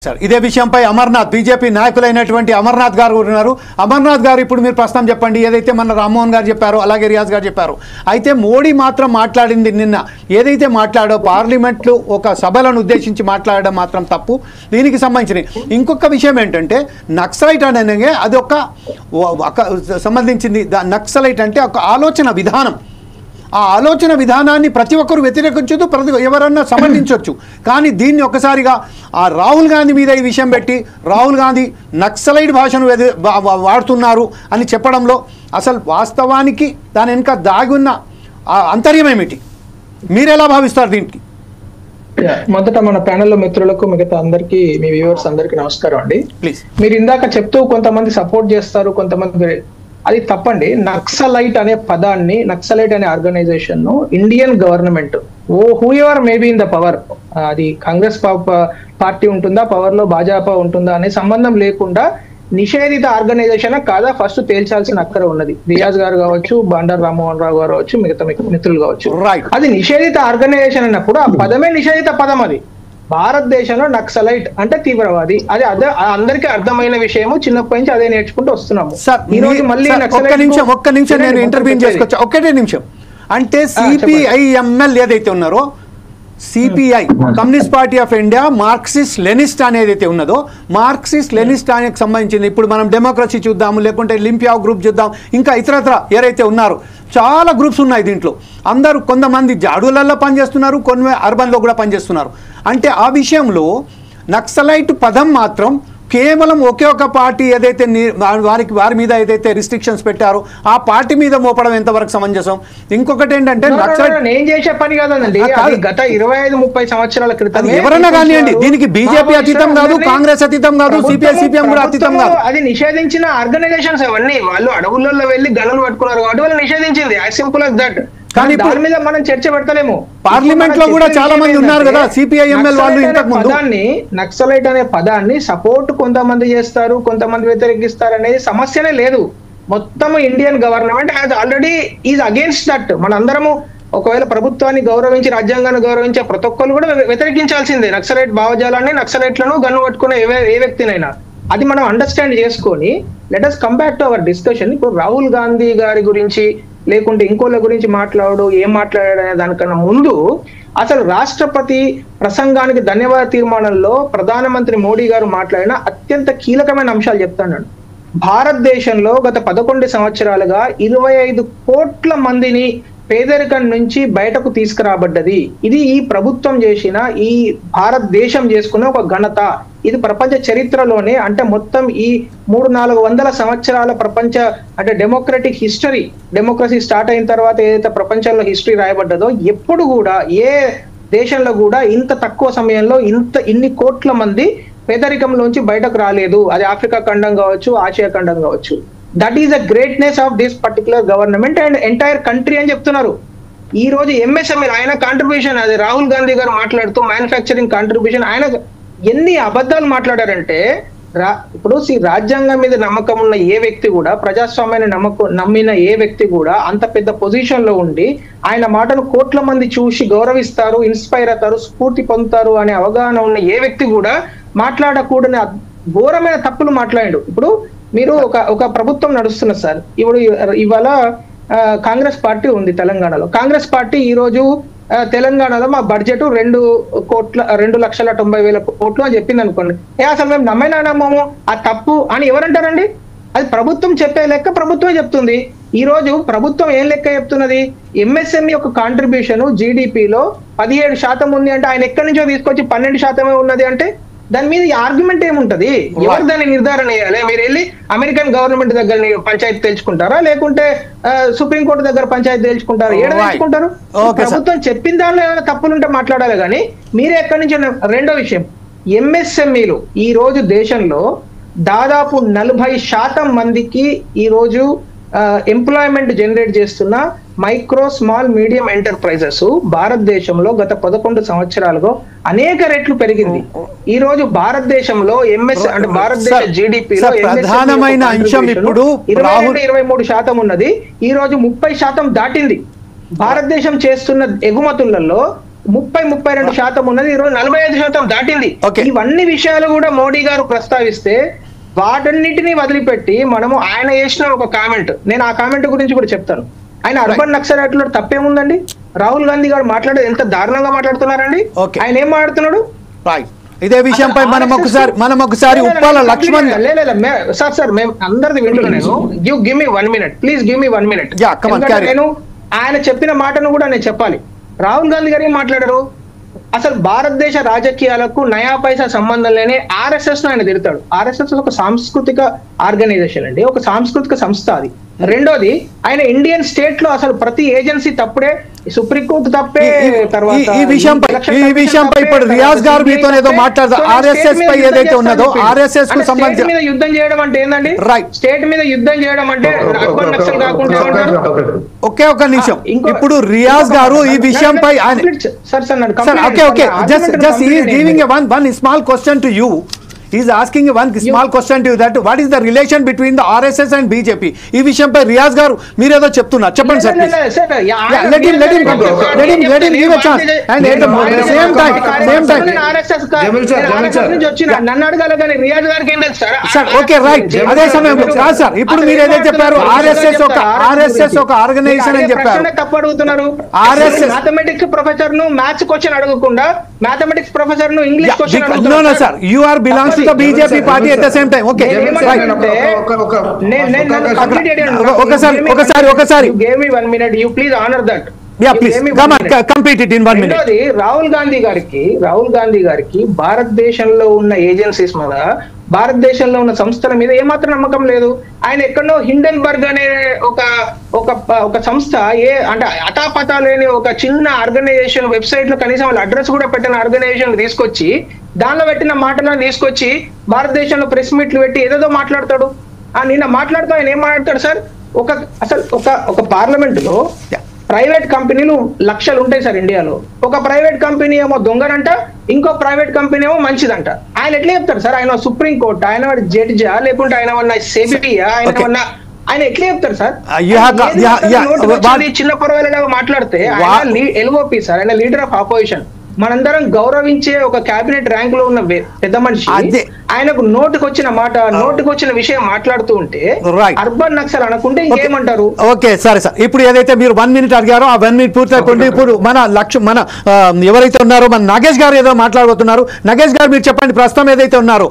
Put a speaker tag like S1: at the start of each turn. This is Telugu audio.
S1: సార్ ఇదే విషయంపై అమర్నాథ్ బీజేపీ నాయకులైనటువంటి అమర్నాథ్ గారు ఉన్నారు. అమర్నాథ్ గారు ఇప్పుడు మీరు ప్రశ్న చెప్పండి. ఏదైతే మన రామ్మోహన్ గారు చెప్పారో అలాగే రియాజ్ గారు చెప్పారు. అయితే మోడీ మాత్రం మాట్లాడింది నిన్న ఏదైతే మాట్లాడో పార్లమెంట్లో ఒక సభలను ఉద్దేశించి మాట్లాడడం మాత్రం తప్పు. దీనికి సంబంధించిన ఇంకొక విషయం ఏంటంటే నక్సలైట్ అనేది అది ఒక సంబంధించింది. నక్సలైట్ అంటే ఒక ఆలోచన విధానం. ఆ ఆలోచన విధానాన్ని ప్రతి ఒక్కరు వ్యతిరేకించొద్దు, ఎవరన్నా సమర్థించవచ్చు. కానీ దీన్ని ఒక్కసారిగా ఆ రాహుల్ గాంధీ మీద ఈ విషయం పెట్టి రాహుల్ గాంధీ నక్సలైట్ భాషను వాడుతున్నారు అని చెప్పడంలో అసలు వాస్తవానికి దాని వెనుక దాగి ఉన్న అంతర్యం ఏమిటి? మీరు ఎలా భావిస్తారు దీనికి?
S2: మొదట మన ప్యానెల్లో మిత్రులకు మిగతా అందరికి మీ వ్యూవర్స్ అందరికి నమస్కారం అండి.
S1: ప్లీజ్.
S2: మీరు ఇందాక చెప్తూ కొంతమంది సపోర్ట్ చేస్తారు, కొంతమంది అది తప్పండి. నక్సలైట్ అనే పదాన్ని, నక్సలైట్ అనే ఆర్గనైజేషన్ ను Indian government who ever maybe in the power, అది కాంగ్రెస్ పార్టీ ఉంటుందా, పవర్ లో భాజపా ఉంటుందా అనే సంబంధం లేకుండా నిషేధిత ఆర్గనైజేషన్ కాదా ఫస్ట్ తేల్చాల్సిన అక్కర ఉన్నది. రియాజ్ గారు కావచ్చు, బండారు రామ్మోహన్ రావు గారు కావచ్చు, మిగతా మిత్రులు కావచ్చు. అది నిషేధిత ఆర్గనైజేషన్ అన్నప్పుడు ఆ పదమే నిషేధిత పదం. అది భారతదేశంలో నక్సలైట్ అంటే తీవ్రవాది. అది అందరికీ అర్థమైన విషయము. చిన్నప్పటి నుంచి అదే నేర్చుకుంటూ వస్తున్నాము.
S1: ఈ రోజు మళ్ళీ ఒక్క నిమిషం నేను ఇంటర్వ్యూ చేసుకోవచ్చు. ఒకటే నిమిషం. అంటే సిపిఐఎంఎల్ ఏదైతే ఉన్నారో, CPI communist party of India Marxist Leninist అనేది అయితే ఉన్నదో, మార్క్సిస్ట్ లెనిస్ట్ అనేది సంబంధించింది. ఇప్పుడు మనం డెమోక్రసీ చూద్దాము, లేకుంటే లింపియా గ్రూప్ చూద్దాం, ఇంకా ఇతరత్ర ఎవరైతే ఉన్నారో చాలా గ్రూప్స్ ఉన్నాయి దీంట్లో. అందరూ కొంతమంది అడవులలో పనిచేస్తున్నారు, కొన్ని అర్బన్లో కూడా పనిచేస్తున్నారు. అంటే ఆ విషయంలో నక్సలైట్ పదం మాత్రం కేవలం ఒకే ఒక పార్టీ ఏదైతే వారి మీద ఏదైతే రిస్ట్రిక్షన్స్ పెట్టారో ఆ పార్టీ మీద మోపడం ఎంతవరకు సమంజసం? ఇంకొకటి ఏంటంటే
S2: నేను చేసే పని కాదండి. గత 25-30 సంవత్సరాల క్రితం
S1: ఎవరైనా కానివ్వండి, దీనికి బీజేపీ అతీతం కాదు, కాంగ్రెస్ అతీతం కాదు, సిపిఐ సిపిఎం కూడా అతీతం కాదు.
S2: అది నిషేధించిన ఆర్గనైజేషన్స్ అవన్నీ. వాళ్ళు అడవులలో వెళ్ళి గన్నులు పట్టుకున్నారు కాబట్టి వాళ్ళు నిషేధించింది. As simple as that. కానీ దాని మీద మనం చర్చ పెడతలేము.
S1: పార్లమెంట్ లో కూడా చాలా మంది ఉన్నారు కదా సిపిఐఎంఎల్ వాళ్ళు. ఇంతకు ముందు
S2: నక్సలైట్ అనే పదాన్ని సపోర్ట్ కొంతమంది చేస్తారు, కొంతమంది వ్యతిరేకిస్తారు అనేది సమస్యనే లేదు. మొత్తం Indian government has already is against that. మనందరము ఒకవేళ ప్రభుత్వాన్ని గౌరవించి, రాజ్యాంగాన్ని గౌరవించే ప్రతి ఒక్కరు కూడా వ్యతిరేకించాల్సిందే నక్సలైట్ భావజాలాన్ని, నక్సలైట్లను గన్ను పట్టుకునే ఏ వ్యక్తినైనా. అది మనం అండర్స్టాండ్ చేసుకొని let us come back to our discussion. ఇప్పుడు రాహుల్ గాంధీ గారి గురించి లేకుంటే ఇంకోళ్ళ గురించి ఏం మాట్లాడాడు అనే దానికన్నా ముందు అసలు రాష్ట్రపతి ప్రసంగానికి ధన్యవాద తీర్మానంలో ప్రధానమంత్రి మోడీ గారు మాట్లాడిన అత్యంత కీలకమైన అంశాలు చెప్తాను. భారతదేశంలో గత 11 సంవత్సరాలుగా 25 కోట్ల మందిని పేదరికం నుంచి బయటకు తీసుకురాబడ్డది. ఇది ఈ ప్రభుత్వం చేసిన, ఈ భారతదేశం చేసుకున్న ఒక ఘనత. ఇది ప్రపంచ చరిత్రలోనే, అంటే మొత్తం ఈ 300-400 సంవత్సరాల ప్రపంచ అంటే డెమోక్రటిక్ హిస్టరీ, డెమోక్రసీ స్టార్ట్ అయిన తర్వాత ఏదైతే ప్రపంచంలో హిస్టరీ రాయబడ్డదో ఎప్పుడు కూడా ఏ దేశంలో కూడా ఇంత తక్కువ సమయంలో ఇన్ని కోట్ల మంది పేదరికంలోంచి బయటకు రాలేదు. అది ఆఫ్రికా ఖండం కావచ్చు, ఆసియా ఖండం కావచ్చు. That is the greatness of this particular government and entire country అని చెప్తున్నారు. ఈ రోజు ఎంఎస్ఎంఈ ఆయన కాంట్రిబ్యూషన్, అది రాహుల్ గాంధీ గారు మాట్లాడుతూ మ్యానుఫ్యాక్చరింగ్ కాంట్రిబ్యూషన్, ఆయన ఎన్ని అబద్ధాలు మాట్లాడారంటే, ఇప్పుడు రాజ్యాంగం మీద నమ్మకం ఉన్న ఏ వ్యక్తి కూడా, ప్రజాస్వామ్యాన్ని నమ్మిన ఏ వ్యక్తి కూడా అంత పెద్ద పొజిషన్ లో ఉండి ఆయన మాటను కోట్ల మంది చూసి గౌరవిస్తారు, ఇన్స్పైర్ అవుతారు, స్ఫూర్తి పొందుతారు అనే అవగాహన ఉన్న ఏ వ్యక్తి కూడా మాట్లాడకూడని ఘోరమైన తప్పులు మాట్లాడాడు. ఇప్పుడు మీరు ఒక ప్రభుత్వం నడుస్తున్నారు సార్. ఇప్పుడు ఇవాళ కాంగ్రెస్ పార్టీ ఉంది తెలంగాణలో. కాంగ్రెస్ పార్టీ ఈ రోజు తెలంగాణలో మా బడ్జెట్ 2,90,000 కోట్లు అని చెప్పింది అనుకోండి. అసలు మేము నమ్మము, ఆ తప్పు అని ఎవరంటారండి? అది ప్రభుత్వం చెప్పే లెక్క ప్రభుత్వమే చెప్తుంది. ఈ రోజు ప్రభుత్వం ఏం లెక్క చెప్తున్నది? ఎంఎస్ఎంఈ యొక్క కాంట్రిబ్యూషన్ జీడిపిలో 17% ఉంది అంటే ఆయన ఎక్కడి నుంచో తీసుకొచ్చి 12% ఉన్నది అంటే దాని మీద ఆర్గ్యుమెంట్ ఏముంటది? ఎవరు దాన్ని నిర్ధారణ చేయాలి? మీరు వెళ్ళి అమెరికన్ గవర్నమెంట్ దగ్గర పంచాయతీ తెలుసుకుంటారా, లేకుంటే సుప్రీంకోర్టు దగ్గర పంచాయతీ తెలుసుకుంటారా? ఏడ తెలుసుకుంటారు? ప్రభుత్వం చెప్పిన దానిలో ఏమైనా తప్పులుంటే మాట్లాడాలి కానీ మీరే ఎక్కడి నుంచి. రెండో విషయం, ఎంఎస్ఎంఈలు ఈ రోజు దేశంలో దాదాపు 40% మందికి ఈ రోజు ఎంప్లాయ్మెంట్ జనరేట్ చేస్తున్న మైక్రో స్మాల్ మీడియం ఎంటర్ప్రైజెస్ భారతదేశంలో గత 11 సంవత్సరాలుగా అనేక రెట్లు పెరిగింది. ఈ రోజు భారతదేశంలో అంటే భారతదేశ జీడిపిలో
S1: ప్రధానమైన అంశం ఇప్పుడు
S2: 23% ఉన్నది. ఈ రోజు 30% దాటింది. భారతదేశం చేస్తున్న ఎగుమతులలో 32% ఉన్నది, ఈరోజు 45% దాటింది.
S1: Okay.
S2: ఇవన్నీ విషయాలు కూడా మోడీ గారు ప్రస్తావిస్తే వాటన్నిటిని వదిలిపెట్టి మనము ఆయన చేసిన ఒక కామెంట్, నేను ఆ కామెంట్ గురించి కూడా చెప్తాను. ఆయన అర్బన్ నక్సలైట్లో తప్పేముందండి? రాహుల్ గాంధీ గారు మాట్లాడేది ఎంత దారుణంగా మాట్లాడుతున్నారండి.
S1: Okay.
S2: ఆయన ఏం మాట్లాడుతున్నాడు?
S1: రైట్, ఇదే విషయంపై మనం ఒకసారి ఉప్పాల లక్ష్మణ్
S2: సార్ మేము అందరిది వింటున్నా. నేను give me 1 minute please, give me 1 minute.
S1: Yeah, come on, carry on.
S2: నేను ఆయన చెప్పిన మాటను కూడా నేను చెప్పాలి. రాహుల్ గాంధీ గారు ఏం మాట్లాడారు? అసలు భారతదేశ రాజకీయాలకు నయా పైసా సంబంధం లేని ఆర్ఎస్ఎస్ ఆయన తిడతాడు. ఆర్ఎస్ఎస్ ఒక సాంస్కృతిక ఆర్గనైజేషన్ అండి, ఒక సాంస్కృతిక సంస్థ అది. రెండోది, ఆయన ఇండియన్ స్టేట్ లో అసలు ప్రతి ఏజెన్సీ తప్పుడే, సుప్రీంకోర్టు తప్పే. తర్వాత
S1: ఈ విషయంపై ఇప్పుడు రియాజ్ గారు మీతో ఏదో మాట్లాడతారు. ఆర్ఎస్ఎస్ పై ఏదైతే ఉన్నదో ఆర్ఎస్ఎస్ కు సంబంధించి
S2: మీద యుద్ధం చేయడం అంటే ఏందండి?
S1: రైట్,
S2: స్టేట్ మీద యుద్ధం చేయడం అంటే అర్బన్ నక్సల్ కాకుండా
S1: ఒకే ఒక నిమిషం. ఇప్పుడు రియాజ్ గారు ఈ విషయంపై just he is giving a one small question to you. He is asking one small question to you, that what is the relation between the RSS and BJP? ఈ విషయంపై రియాజ్ గారు మీరేదో చెప్తున్నారు, చెప్పండి sir please. Let him give a chance. And at the same time
S2: నన్ను అడగాలి కానీ రియాజ్ గారికి ఏం తెలుసు
S1: సార్? ఓకే రైట్, అదే సమయంలో కాదు సార్, ఇప్పుడు మీరు ఏదైతే చెప్పారు ఆర్ఎస్ఎస్ ఒక ఆర్గనైజేషన్ అని చెప్పారు.
S2: తప్పు అడుగుతున్నారు.
S1: RSS
S2: మ్యాథమెటిక్స్ ప్రొఫెసర్ ను మ్యాథ్స్ క్వశ్చన్ అడగకుండా మ్యాథమెటిక్స్ ప్రొఫెసర్ ను English question
S1: no sir, you are belongs to the BJP party at the same time. Okay, right.
S2: You gave me 1 minute, you please honor that.
S1: Yeah, please come on, complete it in 1 minute.
S2: Rahul Gandhi గారికి భారతదేశంలో ఉన్న ఏజెన్సీస్ మీద, భారతదేశంలో ఉన్న సంస్థల మీద ఏమాత్రం నమ్మకం లేదు. ఆయన ఎక్కడో హిండెన్బర్గ్ అనే ఒక సంస్థ, అంటే అటాపతా లేని ఒక చిన్న ఆర్గనైజేషన్ వెబ్సైట్ లో కనీసం వాళ్ళ అడ్రస్ కూడా పెట్టిన ఆర్గనైజేషన్ తీసుకొచ్చి, దానిలో పెట్టిన మాటలను తీసుకొచ్చి భారతదేశంలో ప్రెస్ మీట్లు పెట్టి ఏదేదో మాట్లాడతాడు. నిన్న మాట్లాడుతూ ఆయన ఏం మాట్లాడతాడు సార్? ఒక పార్లమెంట్ లో ప్రైవేట్ కంపెనీలు లక్షలు ఉంటాయి సార్ ఇండియాలో. ఒక ప్రైవేట్ కంపెనీ ఏమో దొంగనంట, ఇంకో ప్రైవేట్ కంపెనీ ఏమో మంచిదంట. ఆయన ఎట్లా చెప్తారు సార్? ఆయన సుప్రీంకోర్టు, ఆయన జడ్జా, లేకుంటే ఆయన ఉన్న సెబియా, ఆయన ఎట్లా చెప్తారు సార్? చిన్న పొరవేళ మాట్లాడితే ఆయన ఎల్ఓపి సార్, ఆయన లీడర్ ఆఫ్ ఆపోజిషన్, మనందరం గౌరవించే ఒక కేబినెట్ ర్యాంక్ లో ఉన్న పెద్ద మనిషి. ఆయనకు నోటుకొచ్చిన మాట, నోటుకొచ్చిన విషయం మాట్లాడుతూ ఉంటే అర్బన్ నక్సల్ అనుకుంటే ఇంకేమంటారు?
S1: ఓకే సరే సార్, ఇప్పుడు ఏదైతే మీరు 1 minute అడిగారో ఆ 1 minute పూర్తయిపోయింది. ఇప్పుడు మన ఎవరైతే ఉన్నారో మన నాగేష్ గారు ఏదో మాట్లాడబోతున్నారు. నాగేష్ గారు మీరు చెప్పండి, ప్రస్తుతం ఏదైతే ఉన్నారో